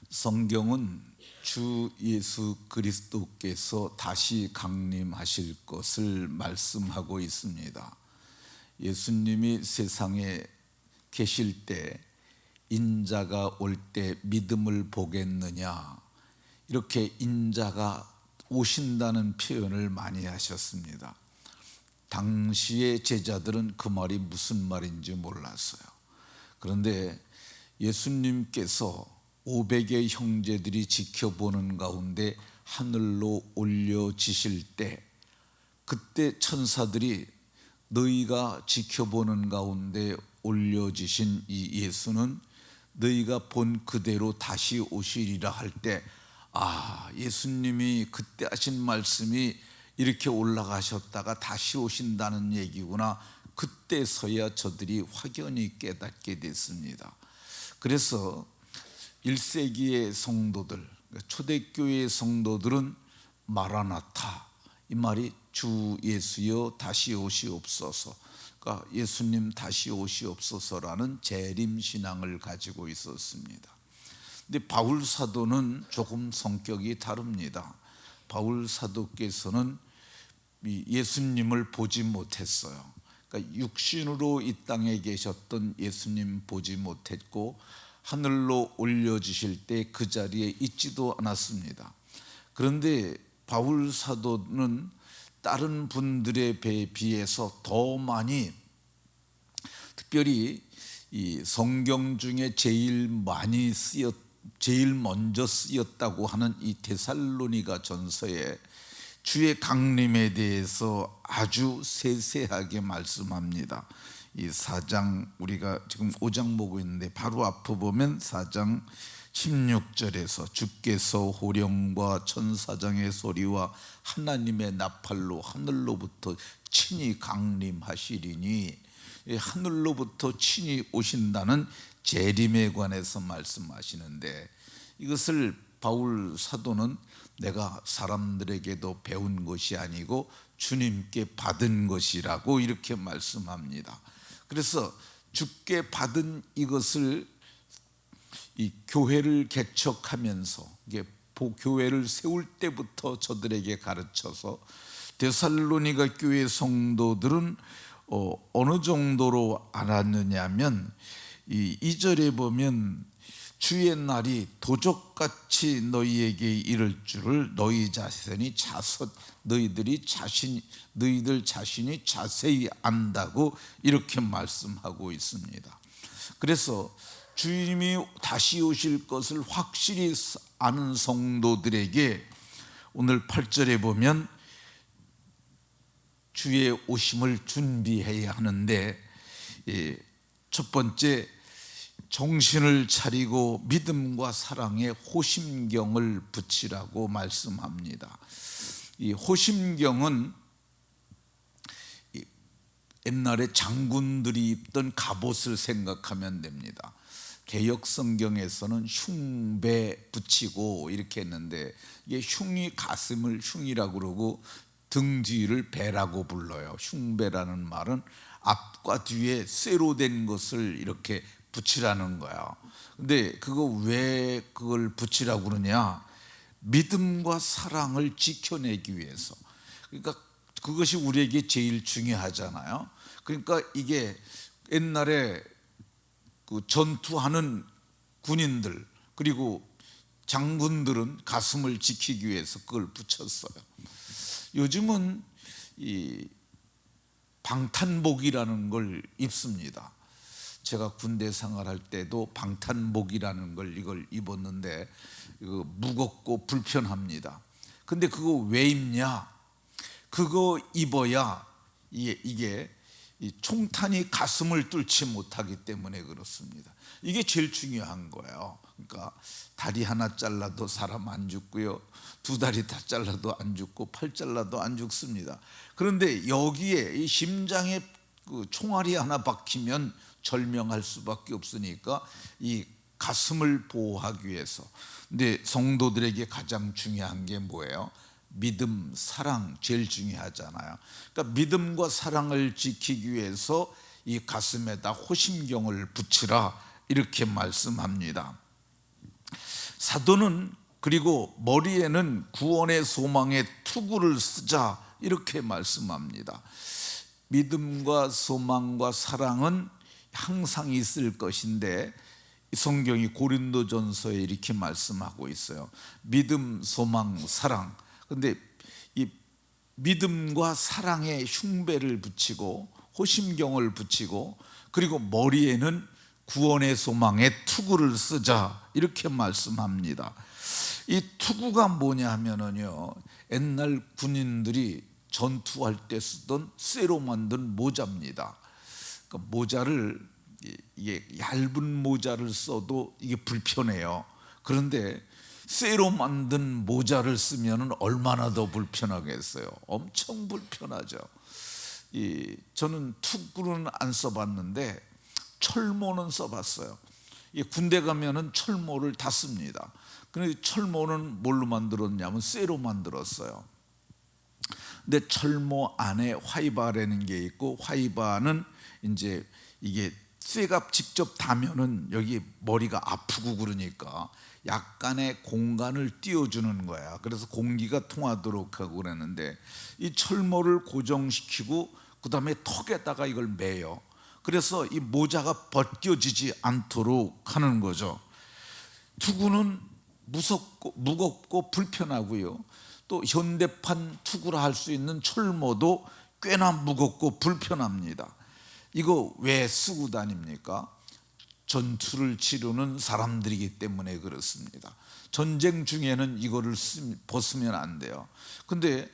성경은 주 예수 그리스도께서 다시 강림하실 것을 말씀하고 있습니다. 예수님이 세상에 계실 때 인자가 올 때 믿음을 보겠느냐, 이렇게 인자가 오신다는 표현을 많이 하셨습니다. 당시의 제자들은 그 말이 무슨 말인지 몰랐어요. 그런데 예수님께서 500의 형제들이 지켜보는 가운데 하늘로 올려지실 때, 그때 천사들이 너희가 지켜보는 가운데 올려지신 이 예수는 너희가 본 그대로 다시 오시리라 할 때, 예수님이 그때 하신 말씀이 이렇게 올라가셨다가 다시 오신다는 얘기구나, 그때서야 저들이 확연히 깨닫게 됐습니다. 그래서 1세기의 성도들, 초대교회의 성도들은 마라나타, 이 말이 주 예수여 다시 오시옵소서, 그러니까 예수님 다시 오시옵소서라는 재림신앙을 가지고 있었습니다. 근데 바울 사도는 조금 성격이 다릅니다. 바울 사도께서는 예수님을 보지 못했어요. 그러니까 육신으로 이 땅에 계셨던 예수님 보지 못했고, 하늘로 올려주실 때 그 자리에 있지도 않았습니다. 그런데 바울 사도는 다른 분들에 비해서 더 많이, 특별히 이 성경 중에 제일 먼저 쓰였다고 하는 이 데살로니가 전서에 주의 강림에 대해서 아주 세세하게 말씀합니다. 이 4장, 우리가 지금 5장 보고 있는데 바로 앞에 보면 4장 16절에서 주께서 호령과 천사장의 소리와 하나님의 나팔로 하늘로부터 친히 강림하시리니, 하늘로부터 친히 오신다는 재림에 관해서 말씀하시는데, 이것을 바울 사도는 내가 사람들에게도 배운 것이 아니고 주님께 받은 것이라고 이렇게 말씀합니다. 그래서 주께 받은 이것을 이 교회를 개척하면서, 이게 교회를 세울 때부터 저들에게 가르쳐서, 데살로니가 교회 성도들은 어느 정도로 알았느냐면, 이 2절에 보면 주의 날이 도적같이 너희에게 이를 줄을 너희들 자신이 자세히 안다고 이렇게 말씀하고 있습니다. 그래서 주님이 다시 오실 것을 확실히 아는 성도들에게 오늘 8절에 보면 주의 오심을 준비해야 하는데, 첫 번째, 정신을 차리고 믿음과 사랑에 호심경을 붙이라고 말씀합니다. 이 호심경은 옛날에 장군들이 입던 갑옷을 생각하면 됩니다. 개역 성경에서는 흉배 붙이고 이렇게 했는데, 이게 흉이 가슴을 흉이라고 그러고 등 뒤를 배라고 불러요. 흉배라는 말은 앞과 뒤에 쇠로 된 것을 이렇게 붙이라는 거야. 근데 왜 그걸 붙이라고 그러냐? 믿음과 사랑을 지켜내기 위해서. 그러니까 그것이 우리에게 제일 중요하잖아요. 그러니까 이게 옛날에 그 전투하는 군인들 그리고 장군들은 가슴을 지키기 위해서 그걸 붙였어요. 요즘은 이 방탄복이라는 걸 입습니다. 제가 군대 생활할 때도 방탄복이라는 이걸 입었는데, 이거 무겁고 불편합니다. 근데 그거 왜 입냐? 그거 입어야 이게 이 총탄이 가슴을 뚫지 못하기 때문에 그렇습니다. 이게 제일 중요한 거예요. 그러니까 다리 하나 잘라도 사람 안 죽고요, 2다리 다 잘라도 안 죽고, 팔 잘라도 안 죽습니다. 그런데 여기에 이 심장에 그 총알이 하나 박히면 절명할 수밖에 없으니까 이 가슴을 보호하기 위해서. 근데 성도들에게 가장 중요한 게 뭐예요? 믿음, 사랑 제일 중요하잖아요. 그러니까 믿음과 사랑을 지키기 위해서 이 가슴에다 호심경을 붙이라, 이렇게 말씀합니다. 사도는 그리고 머리에는 구원의 소망의 투구를 쓰자 이렇게 말씀합니다. 믿음과 소망과 사랑은 항상 있을 것인데 성경이 고린도전서에 이렇게 말씀하고 있어요. 믿음, 소망, 사랑. 근데 이 믿음과 사랑에 흉배를 붙이고 호심경을 붙이고 그리고 머리에는 구원의 소망의 투구를 쓰자 이렇게 말씀합니다. 이 투구가 뭐냐 하면은요, 옛날 군인들이 전투할 때 쓰던 쇠로 만든 모자입니다. 그러니까 모자를, 이게 얇은 모자를 써도 이게 불편해요. 그런데 쇠로 만든 모자를 쓰면 얼마나 더 불편하겠어요. 엄청 불편하죠. 저는 투구는 안 써봤는데 철모는 써봤어요. 군대 가면은 철모를 다 씁니다. 근데 철모는 뭘로 만들었냐면 쇠로 만들었어요. 근데 철모 안에 화이바라는 게 있고, 화이바는 이제 이게 쇠가 직접 닿으면은 여기 머리가 아프고 그러니까 약간의 공간을 띄워주는 거야. 그래서 공기가 통하도록 하고 그랬는데, 이 철모를 고정시키고 그 다음에 턱에다가 이걸 매요. 그래서 이 모자가 벗겨지지 않도록 하는 거죠. 투구는 무겁고 불편하고요. 또 현대판 투구라 할 수 있는 철모도 꽤나 무겁고 불편합니다. 이거 왜 쓰고 다닙니까? 전투를 치르는 사람들이기 때문에 그렇습니다. 전쟁 중에는 이거를 벗으면 안 돼요. 근데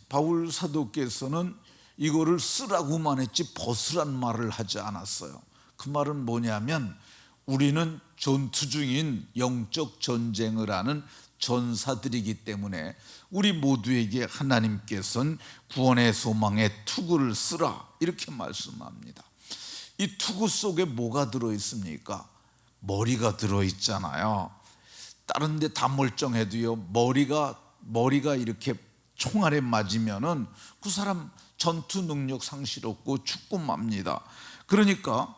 바울 사도께서는 이거를 쓰라고만 했지 벗으란 말을 하지 않았어요. 그 말은 뭐냐면, 우리는 전투 중인 영적 전쟁을 하는 전사들이기 때문에 우리 모두에게 하나님께서는 구원의 소망의 투구를 쓰라 이렇게 말씀합니다. 이 투구 속에 뭐가 들어있습니까? 머리가 들어있잖아요. 다른 데 다 멀쩡해도요, 머리가 이렇게 총알에 맞으면은 그 사람 전투 능력 상실 없고 죽고 맙니다. 그러니까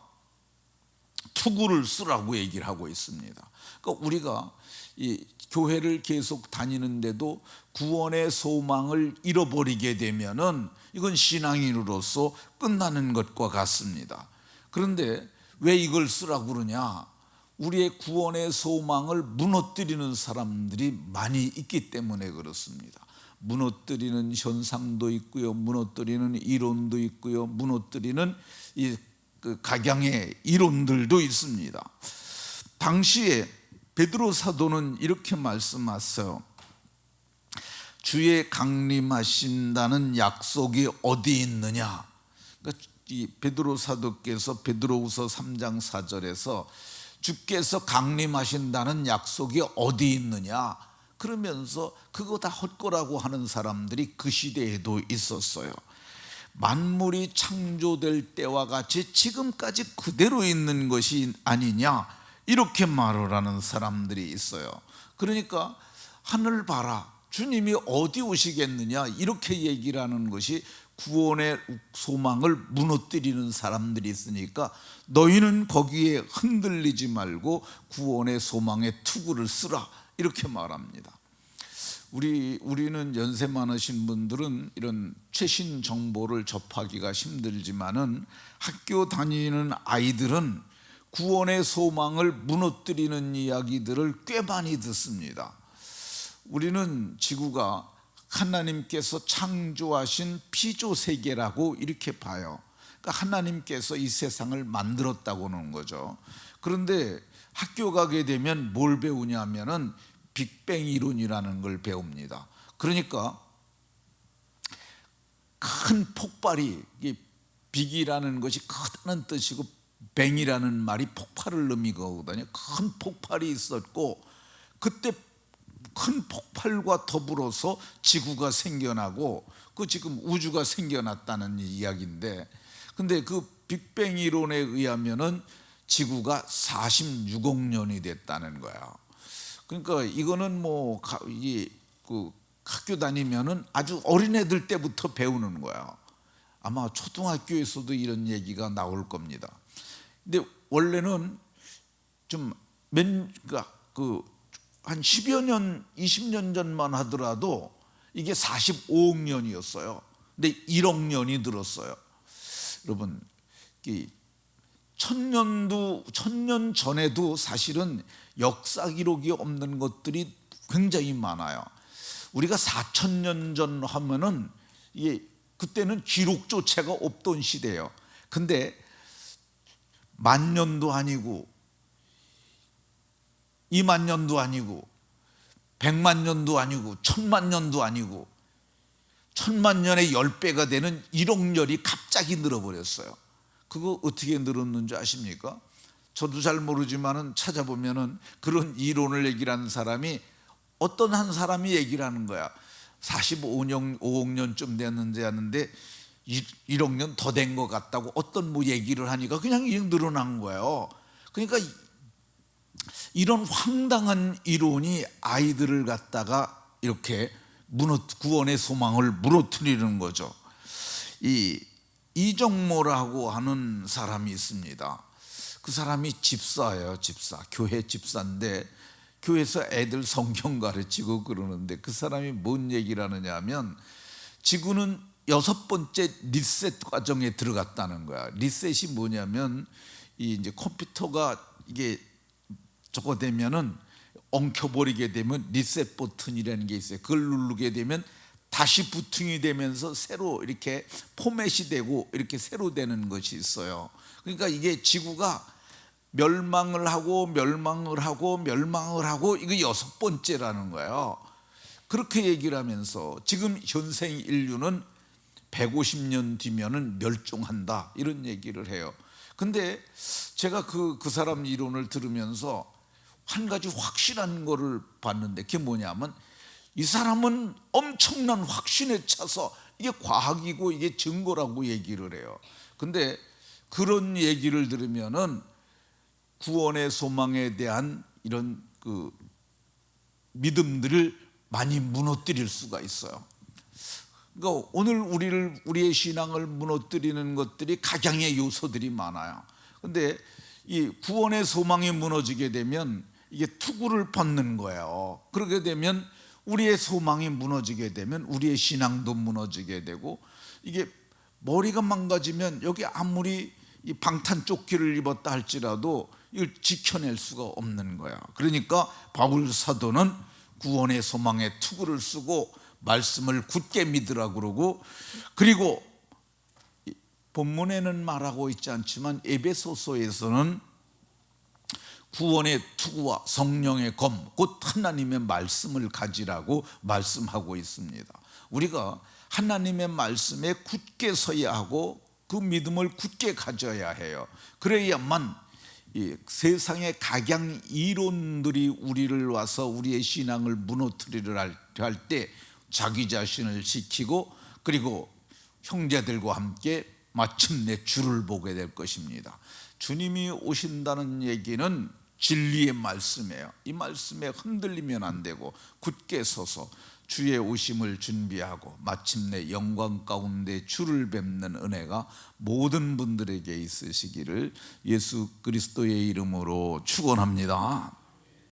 투구를 쓰라고 얘기를 하고 있습니다. 그러니까 우리가 이 교회를 계속 다니는데도 구원의 소망을 잃어버리게 되면은 이건 신앙인으로서 끝나는 것과 같습니다. 그런데 왜 이걸 쓰라고 그러냐? 우리의 구원의 소망을 무너뜨리는 사람들이 많이 있기 때문에 그렇습니다. 무너뜨리는 현상도 있고요, 무너뜨리는 이론도 있고요, 무너뜨리는 각양의 이론들도 있습니다. 당시에 베드로 사도는 이렇게 말씀하세요. 주의 강림하신다는 약속이 어디 있느냐? 그러니까 이 베드로 사도께서 베드로후서 3장 4절에서 주께서 강림하신다는 약속이 어디 있느냐 그러면서 그거 다 헛거라고 하는 사람들이 그 시대에도 있었어요. 만물이 창조될 때와 같이 지금까지 그대로 있는 것이 아니냐 이렇게 말을 하는 사람들이 있어요. 그러니까 하늘 봐라, 주님이 어디 오시겠느냐 이렇게 얘기를 하는 것이 구원의 소망을 무너뜨리는 사람들이 있으니까 너희는 거기에 흔들리지 말고 구원의 소망의 투구를 쓰라 이렇게 말합니다. 우리는 연세 많으신 분들은 이런 최신 정보를 접하기가 힘들지만은 학교 다니는 아이들은 구원의 소망을 무너뜨리는 이야기들을 꽤 많이 듣습니다. 우리는 지구가 하나님께서 창조하신 피조 세계라고 이렇게 봐요. 그러니까 하나님께서 이 세상을 만들었다고 하는 거죠. 그런데 학교 가게 되면 뭘 배우냐면은 빅뱅 이론이라는 걸 배웁니다. 그러니까 큰 폭발이, 빅이라는 것이 크다는 뜻이고 뱅이라는 말이 폭발을 의미하거든요. 큰 폭발이 있었고 그때 큰 폭발과 더불어서 지구가 생겨나고 그 지금 우주가 생겨났다는 이야기인데, 근데 그 빅뱅 이론에 의하면은 지구가 46억 년이 됐다는 거야. 그러니까 이거는 뭐 학교 다니면은 아주 어린애들 때부터 배우는 거야. 아마 초등학교에서도 이런 얘기가 나올 겁니다. 근데 원래는 좀 한 10여 년, 20년 전만 하더라도 이게 45억 년이었어요. 근데 1억 년이 늘었어요. 여러분, 이 천년 전에도 사실은 역사 기록이 없는 것들이 굉장히 많아요. 우리가 4,000년 전 하면은 이게 그때는 기록조차가 없던 시대예요. 근데 10,000년도 아니고 20,000년도 아니고 100,000년도 아니고 10,000,000년도 아니고 10,000,000년의 10배가 되는 1억 년이 갑자기 늘어버렸어요. 그거 어떻게 늘었는지 아십니까? 저도 잘 모르지만은 찾아보면은 그런 이론을 얘기를 하는 사람이 어떤 한 사람이 얘기를 하는 거야. 45억 년쯤 됐는데 하는데 1억 년 더 된 것 같다고 어떤 뭐 얘기를 하니까 그냥 늘어난 거예요. 그러니까 이런 황당한 이론이 아이들을 갖다가 이렇게 구원의 소망을 무너뜨리는 거죠. 이정모라고 하는 사람이 있습니다. 그 사람이 집사예요. 집사, 교회 집사인데 교회에서 애들 성경 가르치고 그러는데 그 사람이 뭔 얘기를 하느냐 하면 지구는 6번째 리셋 과정에 들어갔다는 거야. 리셋이 뭐냐면 이제 컴퓨터가 이게 저거 되면은 엉켜버리게 되면 리셋 버튼이라는 게 있어요. 그걸 누르게 되면 다시 부팅이 되면서 새로 이렇게 포맷이 되고 이렇게 새로 되는 것이 있어요. 그러니까 이게 지구가 멸망을 하고 이거 6번째라는 거예요. 그렇게 얘기를 하면서 지금 현생 인류는 150년 뒤면은 멸종한다 이런 얘기를 해요. 근데 제가 그 사람 이론을 들으면서 한 가지 확실한 거를 봤는데 그게 뭐냐면 이 사람은 엄청난 확신에 차서 이게 과학이고 이게 증거라고 얘기를 해요. 근데 그런 얘기를 들으면은 구원의 소망에 대한 이런 그 믿음들을 많이 무너뜨릴 수가 있어요. 그러니까 오늘 우리의 신앙을 무너뜨리는 것들이 각양의 요소들이 많아요. 근데 이 구원의 소망이 무너지게 되면 이게 투구를 벗는 거예요. 그렇게 되면 우리의 소망이 무너지게 되면 우리의 신앙도 무너지게 되고 이게 머리가 망가지면 여기 아무리 이 방탄조끼를 입었다 할지라도 이걸 지켜낼 수가 없는 거야. 그러니까 바울 사도는 구원의 소망에 투구를 쓰고 말씀을 굳게 믿으라 그러고, 그리고 본문에는 말하고 있지 않지만 에베소서에서는 구원의 투구와 성령의 검, 곧 하나님의 말씀을 가지라고 말씀하고 있습니다. 우리가 하나님의 말씀에 굳게 서야 하고 그 믿음을 굳게 가져야 해요. 그래야만 이 세상의 각양 이론들이 우리를 와서 우리의 신앙을 무너뜨리려 할 때 자기 자신을 지키고 그리고 형제들과 함께 마침내 주를 보게 될 것입니다. 주님이 오신다는 얘기는 진리의 말씀이에요. 이 말씀에 흔들리면 안 되고 굳게 서서 주의 오심을 준비하고 마침내 영광 가운데 주를 뵙는 은혜가 모든 분들에게 있으시기를 예수 그리스도의 이름으로 축원합니다.